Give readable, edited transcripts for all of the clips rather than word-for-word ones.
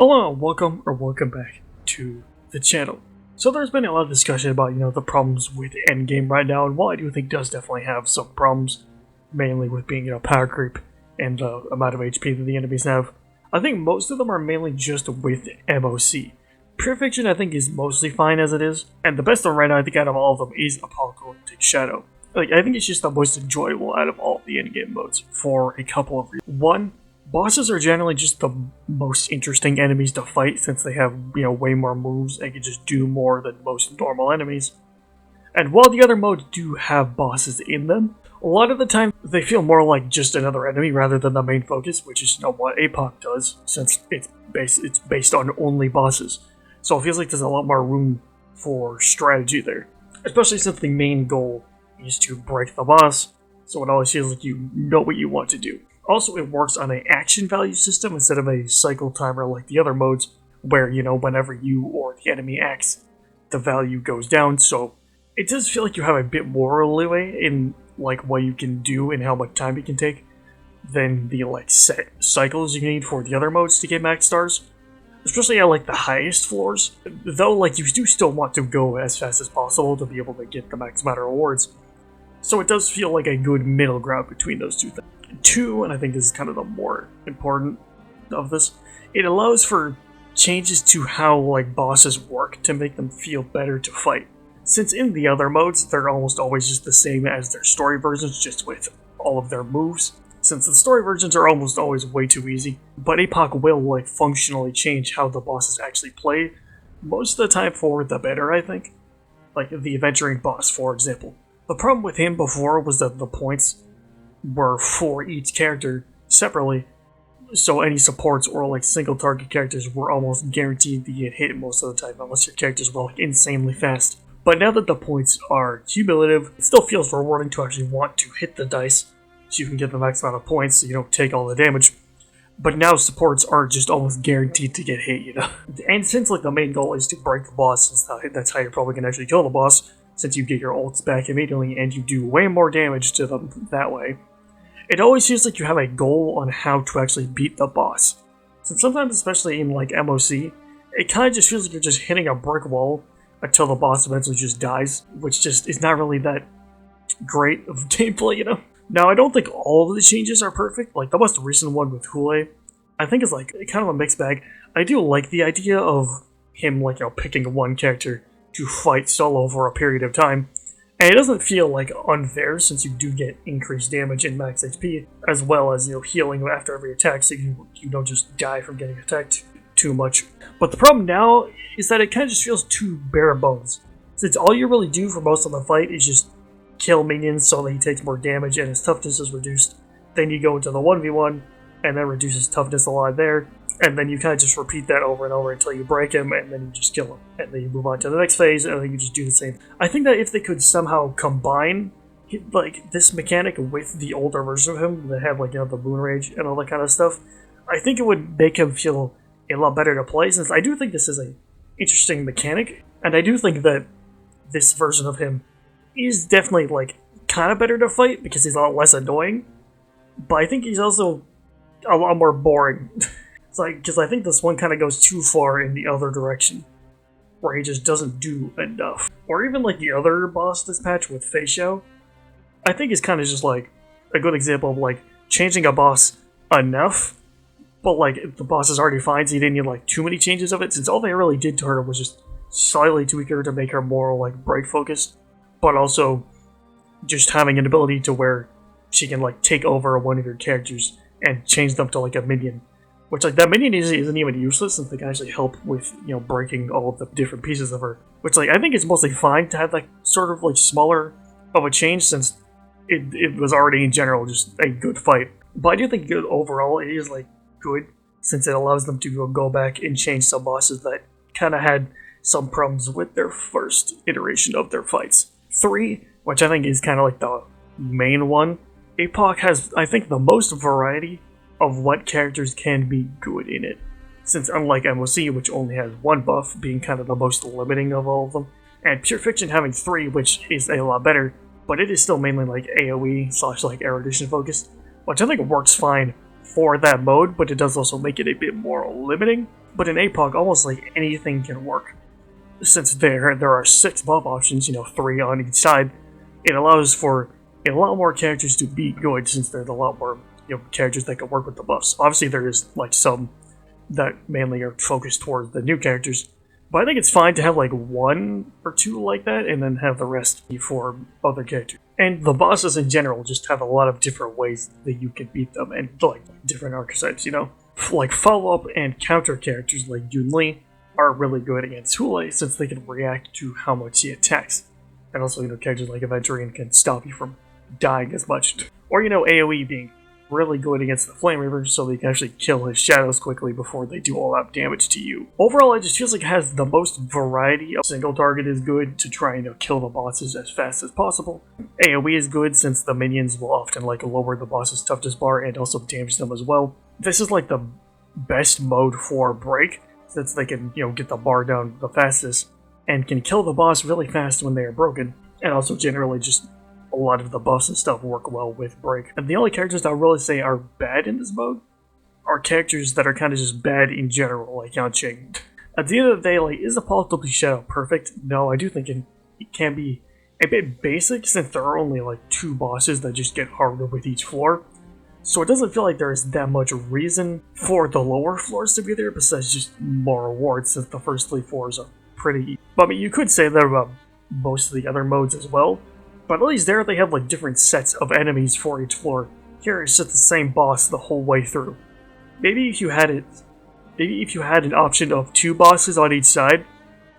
Hello, welcome back to the channel. So there's been a lot of discussion about, the problems with Endgame right now, and while I do think it does definitely have some problems, mainly with being, power creep and the amount of HP that the enemies have, I think most of them are mainly just with MOC. Pure Fiction I think is mostly fine as it is, and the best one right now I think out of all of them is Apocalyptic Shadow. I think it's just the most enjoyable out of all the endgame modes for a couple of reasons. One, bosses are generally just the most interesting enemies to fight since they have, way more moves and can just do more than most normal enemies. And while the other modes do have bosses in them, a lot of the time they feel more like just another enemy rather than the main focus, which is what Apoc does, since it's based on only bosses. So it feels like there's a lot more room for strategy there, especially since the main goal is to break the boss, so it always feels like you know what you want to do. Also, it works on an action value system instead of a cycle timer like the other modes, where, whenever you or the enemy acts, the value goes down, so it does feel like you have a bit more leeway in, what you can do and how much time you can take than the, set cycles you need for the other modes to get max stars. Especially at, the highest floors, though, you do still want to go as fast as possible to be able to get the max amount of rewards. So it does feel like a good middle ground between those two things. Two, and I think this is kind of the more important of this, it allows for changes to how bosses work to make them feel better to fight. Since in the other modes, they're almost always just the same as their story versions, just with all of their moves. Since the story versions are almost always way too easy, but Apoc will functionally change how the bosses actually play, most of the time for the better, I think. Like the adventuring boss, for example. The problem with him before was that the points were for each character separately, so any supports or single target characters were almost guaranteed to get hit most of the time, unless your characters were insanely fast. But now that the points are cumulative, it still feels rewarding to actually want to hit the dice, so you can get the max amount of points so you don't take all the damage. But now supports are just almost guaranteed to get hit, And since the main goal is to break the boss, since that's how you're probably going to actually kill the boss, since you get your ults back immediately and you do way more damage to them that way, it always feels like you have a goal on how to actually beat the boss. Since sometimes, especially in MOC, it kind of just feels like you're just hitting a brick wall until the boss eventually just dies, which just is not really that great of gameplay, Now, I don't think all of the changes are perfect. The most recent one with Hule, I think is kind of a mixed bag. I do like the idea of him picking one character to fight solo for a period of time, and it doesn't feel unfair since you do get increased damage and max HP, as well as healing after every attack, so you don't just die from getting attacked too much. But the problem now is that it kind of just feels too bare bones, since all you really do for most of the fight is just kill minions so that he takes more damage and his toughness is reduced. Then you go into the 1v1, and that reduces toughness a lot there. And then you kind of just repeat that over and over until you break him, and then you just kill him. And then you move on to the next phase, and then you just do the same. I think that if they could somehow combine this mechanic with the older version of him that had the Moon Rage and all that kind of stuff, I think it would make him feel a lot better to play, since I do think this is a interesting mechanic, and I do think that this version of him is definitely kind of better to fight because he's a lot less annoying, but I think he's also a lot more boring. It's because I think this one kind of goes too far in the other direction, where he just doesn't do enough. Or even the other boss this patch with Facial, I think is kind of just a good example of changing a boss enough, but if the boss is already fine, so you didn't need too many changes of it, since all they really did to her was just slightly tweak her to make her more break focused, but also just having an ability to where she can take over one of your characters and change them to a minion. Which, that minion isn't even useless, since they can actually help with, breaking all of the different pieces of her. Which, I think it's mostly fine to have, sort of, smaller of a change, since it was already, in general, just a good fight. But I do think overall it is, good, since it allows them to go back and change some bosses that kind of had some problems with their first iteration of their fights. 3, which I think is kind of, the main one, Apoc has, I think, the most variety of what characters can be good in it. Since unlike MOC, which only has one buff, being kind of the most limiting of all of them, and Pure Fiction having 3, which is a lot better, but it is still mainly AoE / erudition focused, which I think works fine for that mode, but it does also make it a bit more limiting. But in APOC, almost like anything can work. Since there are 6 buff options, 3 on each side, it allows for a lot more characters to be good since there's a lot more characters that can work with the buffs. Obviously, there is like some that mainly are focused towards the new characters, but I think it's fine to have like 1 or 2 like that, and then have the rest be for other characters. And the bosses in general just have a lot of different ways that you can beat them, and like different archetypes. Like follow-up and counter characters like Yunli are really good against Hule since they can react to how much he attacks. And also, characters like Aventurian can stop you from dying as much. Or, AoE being really good against the Flame Reaver so they can actually kill his shadows quickly before they do all that damage to you. Overall, it just feels like it has the most variety. Single target is good to try and kill the bosses as fast as possible. AoE is good since the minions will often lower the boss's toughness bar and also damage them as well. This is like the best mode for break since they can, get the bar down the fastest and can kill the boss really fast when they are broken. And also generally just a lot of the buffs and stuff work well with break. And the only characters that I really say are bad in this mode are characters that are kind of just bad in general, like Yanqing. At the end of the day, is Apocalyptic Shadow perfect? No, I do think it can be a bit basic since there are only 2 bosses that just get harder with each floor. So it doesn't feel like there is that much reason for the lower floors to be there besides just more rewards since the first 3 floors are pretty easy. But I mean, you could say that about most of the other modes as well. But at least there they have different sets of enemies for each floor. Here it's just the same boss the whole way through. Maybe if you had an option of 2 bosses on each side,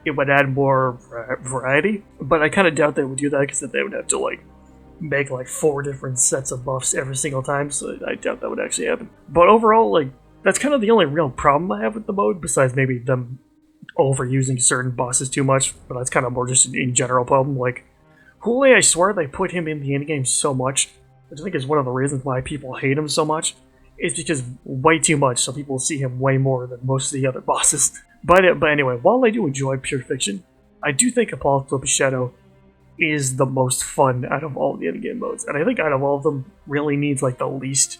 it would add more variety. But I kind of doubt they would do that because then they would have to make 4 different sets of buffs every single time. So I doubt that would actually happen. But overall, that's kind of the only real problem I have with the mode, besides maybe them overusing certain bosses too much. But that's kind of more just an in general problem. Hule, I swear they put him in the endgame so much, which I think is one of the reasons why people hate him so much, is because way too much, so people see him way more than most of the other bosses. But anyway, while I do enjoy Pure Fiction, I do think Apocalyptic Shadow is the most fun out of all the endgame modes, and I think out of all of them, really needs the least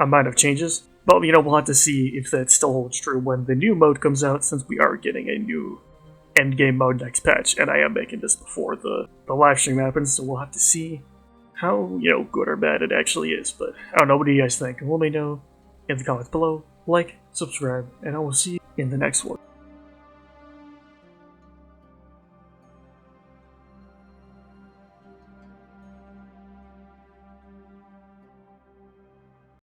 amount of changes. But we'll have to see if that still holds true when the new mode comes out, since we are getting a new endgame mode next patch, and I am making this before the live stream happens, so we'll have to see how, good or bad it actually is. But I don't know, what do you guys think? Let me know in the comments below. Like, subscribe, and I will see you in the next one.